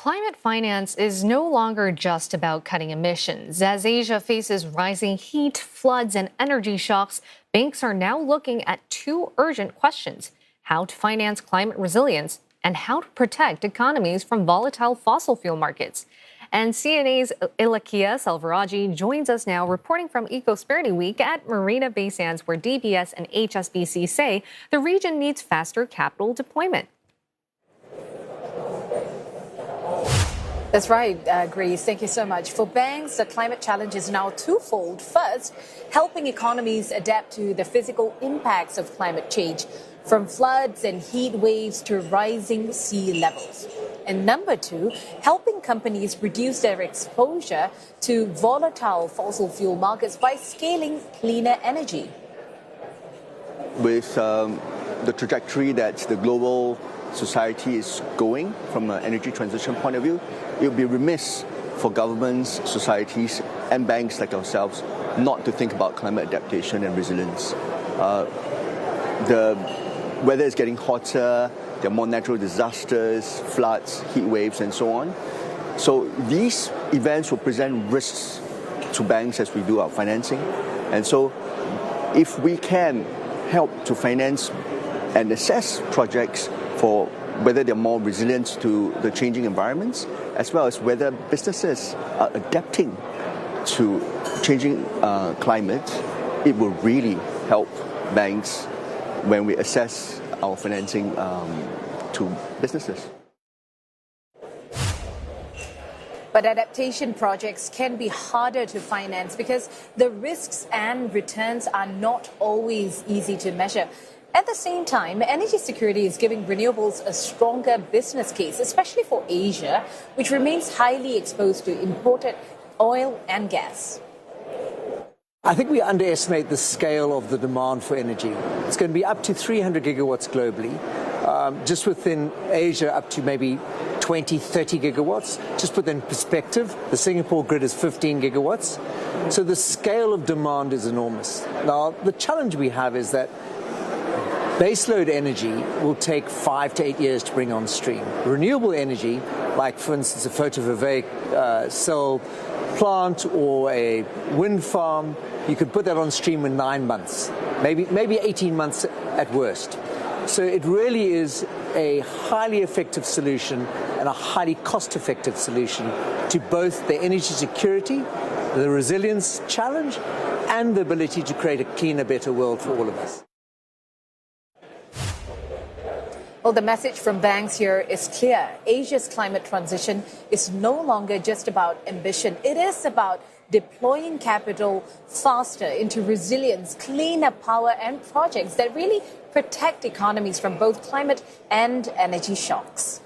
Climate finance is no longer just about cutting emissions. As Asia faces rising heat, floods, and energy shocks, banks are now looking at two urgent questions: how to finance climate resilience and how to protect economies from volatile fossil fuel markets. And CNA's Ilakia Selvaraj joins us now, reporting from Ecosperity Week at Marina Bay Sands, where DBS and HSBC say the region needs faster capital deployment. That's right, Grace. Thank you so much. For banks, the climate challenge is now twofold. First, helping economies adapt to the physical impacts of climate change, from floods and heat waves to rising sea levels. And number two, helping companies reduce their exposure to volatile fossil fuel markets by scaling cleaner energy. With the trajectory that the global society is going from an energy transition point of view, it would be remiss for governments, societies, and banks like ourselves not to think about climate adaptation and resilience. The weather is getting hotter, there are more natural disasters, floods, heat waves, and so on. So these events will present risks to banks as we do our financing. And so if we can help to finance and assess projects for whether they're more resilient to the changing environments, as well as whether businesses are adapting to changing climate, it will really help banks when we assess our financing to businesses. But adaptation projects can be harder to finance because the risks and returns are not always easy to measure. At the same time, energy security is giving renewables a stronger business case, especially for Asia, which remains highly exposed to imported oil and gas. I think we underestimate the scale of the demand for energy. It's going to be up to 300 gigawatts globally, just within Asia up to maybe 20, 30 gigawatts. Just put that in perspective, the Singapore grid is 15 gigawatts. So the scale of demand is enormous. Now, the challenge we have is that baseload energy will take 5 to 8 years to bring on stream. Renewable energy, like for instance a photovoltaic cell plant or a wind farm, you could put that on stream in 9 months, maybe 18 months at worst. So it really is a highly effective solution and a highly cost-effective solution to both the energy security, the resilience challenge, and the ability to create a cleaner, better world for all of us. Well, the message from banks here is clear. Asia's climate transition is no longer just about ambition. It is about deploying capital faster into resilience, cleaner power, and projects that really protect economies from both climate and energy shocks.